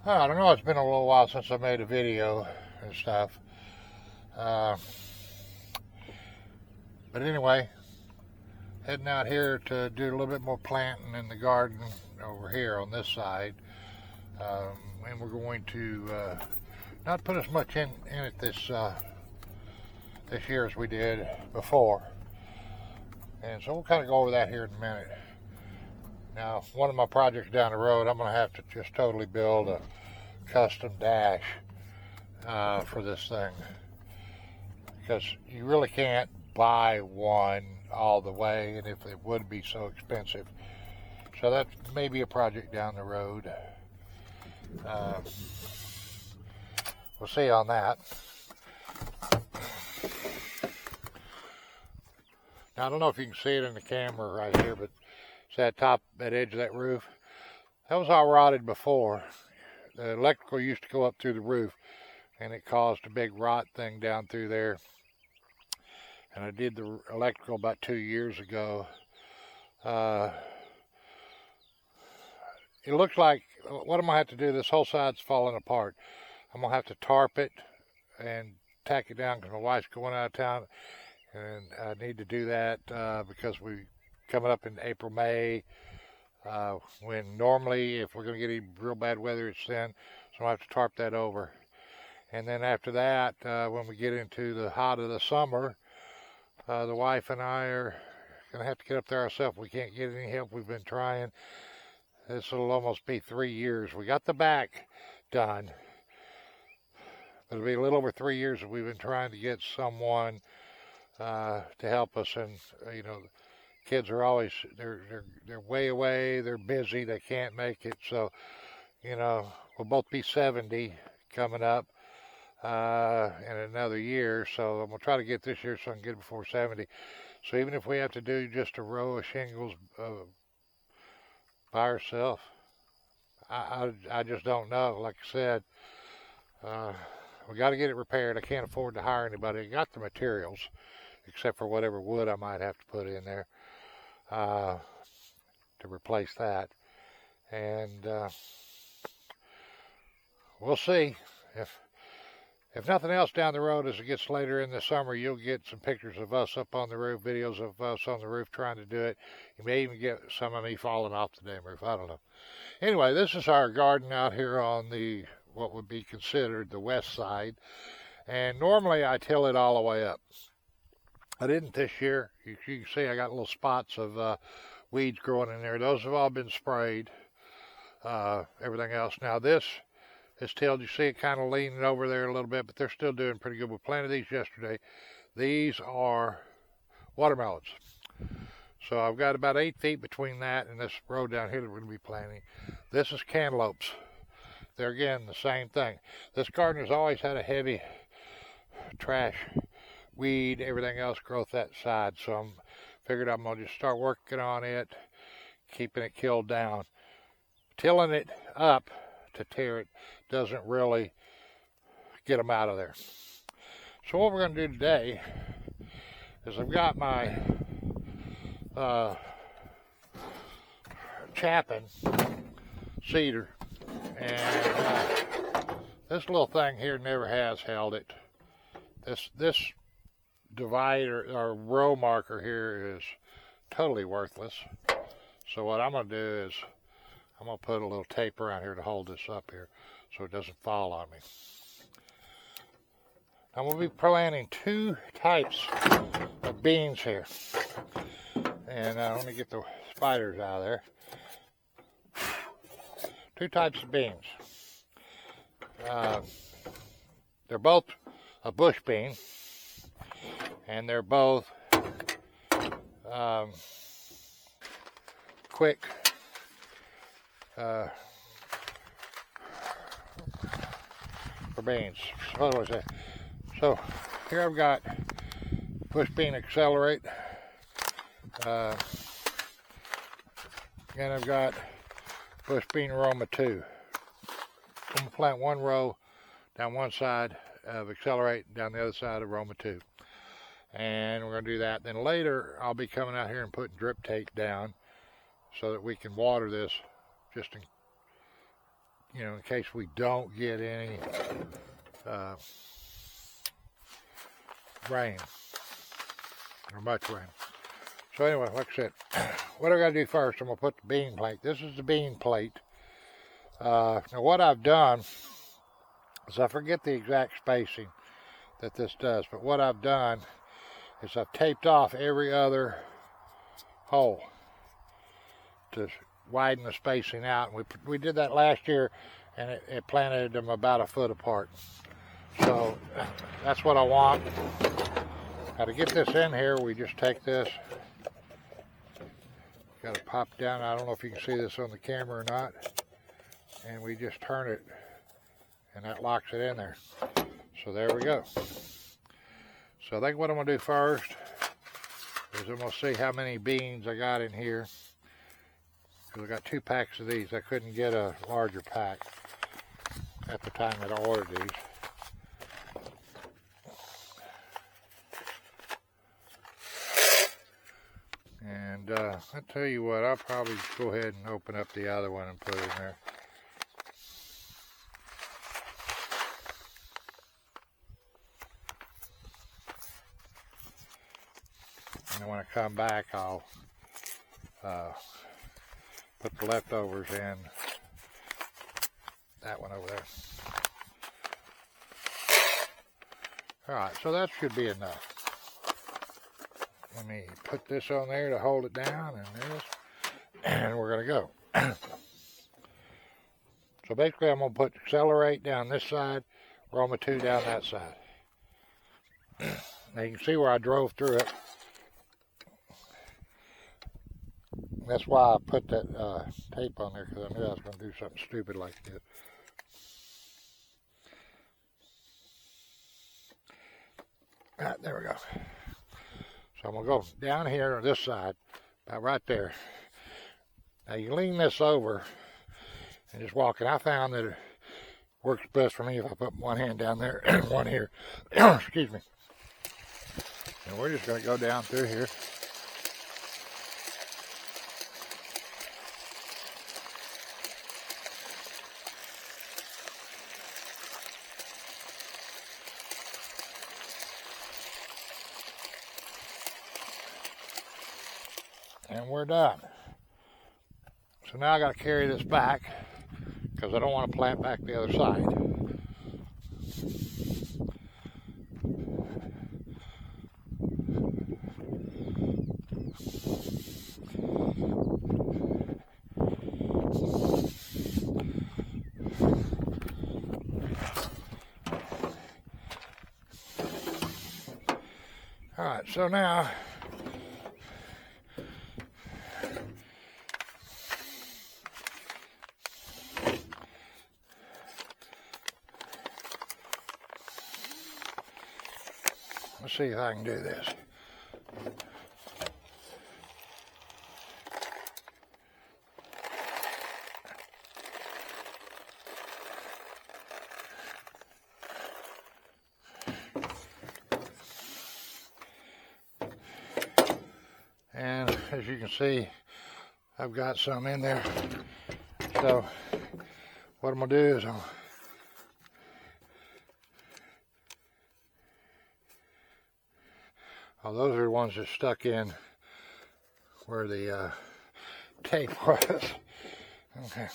I don't know, it's been a little while since I made a video and stuff. Uh, but anyway, heading out here to do a little bit more planting in the garden over here on this side. And we're going to not put as much in it this year as we did before. And so we'll kind of go over that here in a minute. Now, one of my projects down the road, I'm going to have to just totally build a custom dash for this thing, because you really can't buy one all the way, and if it would be so expensive. So that may be a project down the road. We'll see on that. Now, I don't know if you can see it in the camera right here, but it's that edge of that roof. That was all rotted before. The electrical used to go up through the roof, and it caused a big rot thing down through there. And I did the electrical about 2 years ago. It looks like what I'm going to have to do, this whole side's falling apart. I'm going to have to tarp it and tack it down because my wife's going out of town. And I need to do that because we're coming up in April, May, when normally if we're going to get any real bad weather, it's then. So I have to tarp that over. And then after that, when we get into the hot of the summer, the wife and I are going to have to get up there ourselves. We can't get any help. We've been trying. This will almost be 3 years. We got the back done. It'll be a little over 3 years that we've been trying to get someone to help us. And, you know, kids are always, they're way away. They're busy. They can't make it. So, you know, we'll both be 70 coming up in another year. So I'm going to try to get this year so I can get it before 70. So even if we have to do just a row of shingles by ourselves, I just don't know. Like I said, we got to get it repaired. I can't afford to hire anybody. I got the materials, except for whatever wood I might have to put in there to replace that. And we'll see. If nothing else down the road, as it gets later in the summer, you'll get some pictures of us up on the roof, videos of us on the roof trying to do it. You may even get some of me falling off the damn roof. I don't know. Anyway, this is our garden out here on the what would be considered the west side. And normally I till it all the way up. I didn't this year. You can see I got little spots of weeds growing in there. Those have all been sprayed. Everything else. Now this is tilled. You see it kind of leaning over there a little bit, but they're still doing pretty good. We planted these yesterday. These are watermelons. So I've got about 8 feet between that and this row down here that we're going to be planting. This is cantaloupes. They're again the same thing. This garden has always had a heavy trash, weed, everything else growth that side. So I'm figured I'm going to just start working on it, keeping it killed down. Tilling it up to tear it doesn't really get them out of there. So what we're going to do today is I've got my chapin cedar, and this little thing here never has held it. This divider or row marker here is totally worthless. So what I'm going to do is I'm going to put a little tape around here to hold this up here so it doesn't fall on me. I'm going to be planting 2 types of beans here. And let me get the spiders out of there. 2 types of beans. They're both a bush bean, and they're both quick for beans. What was that? So here I've got bush bean accelerate, and I've got bush bean aroma 2. I'm going to plant 1 row down one side of accelerate and down the other side of aroma 2. And we're going to do that. Then later I'll be coming out here and putting drip tape down so that we can water this just in you know, in case we don't get any rain or much rain. So anyway, like I said, what I got to do first, I'm going to put the bean plate. This is the bean plate. Now what I've done is I forget the exact spacing that this does, but what I've done is I've taped off every other hole to widen the spacing out. And we did that last year, and it planted them about a foot apart. So that's what I want. Now to get this in here, we just take this, got to pop down. I don't know if you can see this on the camera or not, and we just turn it, and that locks it in there. So there we go. So I think what I'm going to do first is I'm going to see how many beans I got in here. Because I got 2 packs of these. I couldn't get a larger pack at the time that I ordered these. And I'll tell you what, I'll probably go ahead and open up the other one and put it in there. And when I come back, I'll put the leftovers in that one over there. Alright, so that should be enough. Let me put this on there to hold it down, and this, and we're going to go. So basically I'm going to put accelerate down this side, Roma 2 down that side. Now you can see where I drove through it. That's why I put that tape on there, because I knew I was going to do something stupid like this. All right, there we go. So I'm going to go down here on this side, about right there. Now you lean this over and just walk. And I found that it works best for me if I put one hand down there and one here. Excuse me. And we're just going to go down through here. And we're done. So now I got to carry this back because I don't want to plant back the other side. All right, so now let's see if I can do this. And as you can see, I've got some in there. So what I'm going to do is oh, those are the ones that stuck in where the tape was. Okay.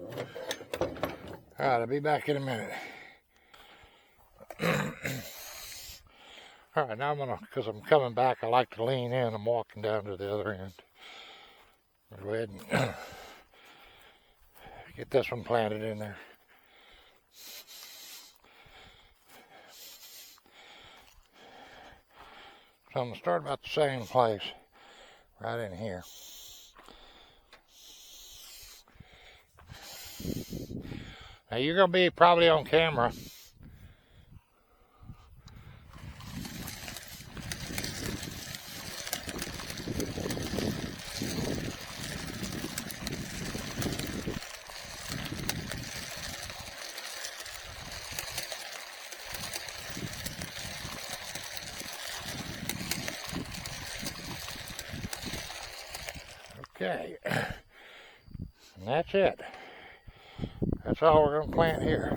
All right, I'll be back in a minute. All right, now I'm going to, because I'm coming back, I like to lean in. I'm walking down to the other end. I'll go ahead and get this one planted in there. So I'm going to start about the same place, right in here. Now you're going to be probably on camera. Okay, And that's it. That's all we're going to plant here.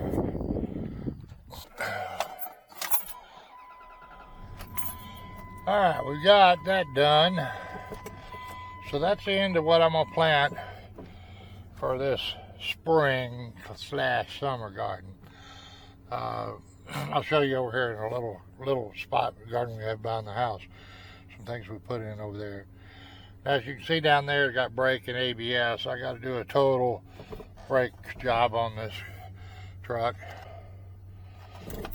Alright, we got that done. So that's the end of what I'm going to plant for this spring/summer garden. I'll show you over here in a little spot garden we have behind the house. Some things we put in over there. As you can see down there, it got brake and ABS. I got to do a total brake job on this truck.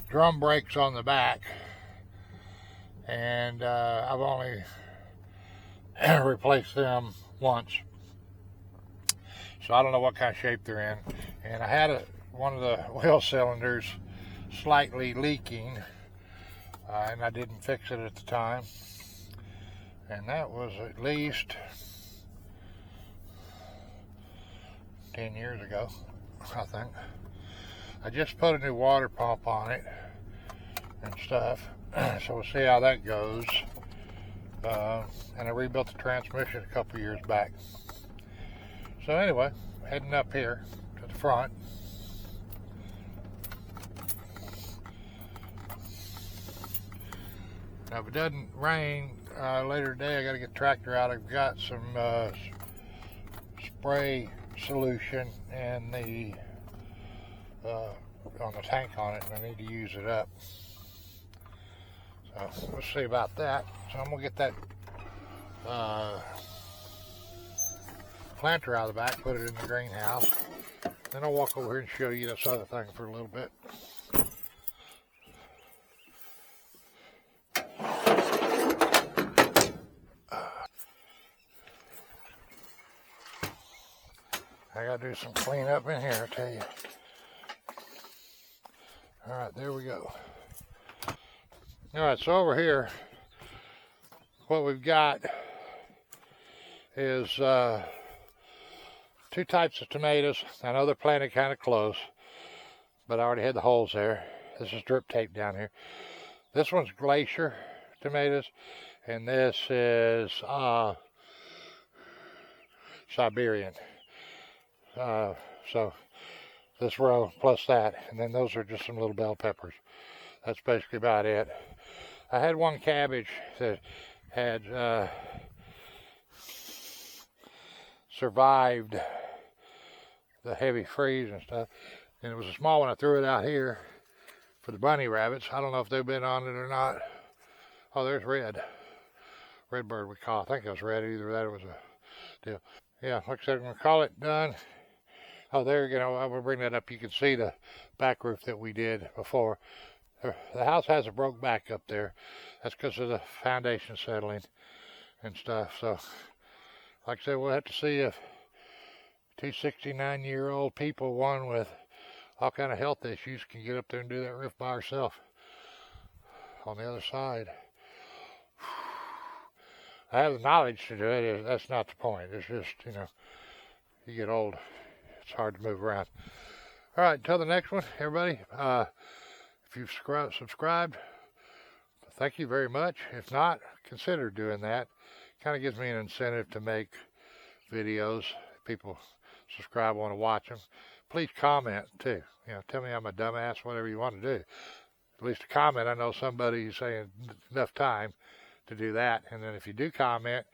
Drum brakes on the back, and I've only replaced them once, so I don't know what kind of shape they're in. And I had one of the wheel cylinders slightly leaking, and I didn't fix it at the time, and that was at least 10 years ago, I think. I just put a new water pump on it and stuff, so we'll see how that goes. And I rebuilt the transmission a couple years back. So anyway, heading up here to the front. Now if it doesn't rain later today, I got to get the tractor out. I've got some spray solution and the on the tank on it, and I need to use it up. So we'll see about that. So I'm gonna get that planter out of the back, put it in the greenhouse. Then I'll walk over here and show you this other thing for a little bit. I gotta do some cleanup in here, I tell you. Alright, there we go. Alright, so over here, what we've got is 2 types of tomatoes. I know they're planted kind of close, but I already had the holes there. This is drip tape down here. This one's Glacier tomatoes, and this is Siberian. So this row plus that, and then those are just some little bell peppers. That's basically about it. I had one cabbage that had survived the heavy freeze and stuff, and it was a small one. I threw it out here for the bunny rabbits. I don't know if they've been on it or not. Oh, there's Redbird we call. I think it was red. Either that or it was a deal. Yeah, like I said, I'm gonna call it done. Oh, there, you know, I'm gonna bring that up. You can see the back roof that we did before. The house has a broke back up there. That's because of the foundation settling and stuff. So, like I said, we'll have to see if 269-year-old people, one with all kind of health issues, can get up there and do that roof by herself on the other side. I have the knowledge to do it. That's not the point. It's just, you know, you get old, it's hard to move around. All right, until the next one, everybody. If you've subscribed, thank you very much. If not, consider doing that. Kind of gives me an incentive to make videos. People subscribe, want to watch them. Please comment too. You know, tell me I'm a dumbass, whatever you want to do. At least a comment. I know somebody's saying enough time to do that. And then if you do comment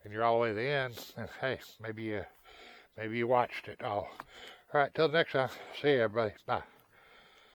and you're all the way to the end, then hey, maybe you watched it all. All right, till the next time. See you, everybody. Bye.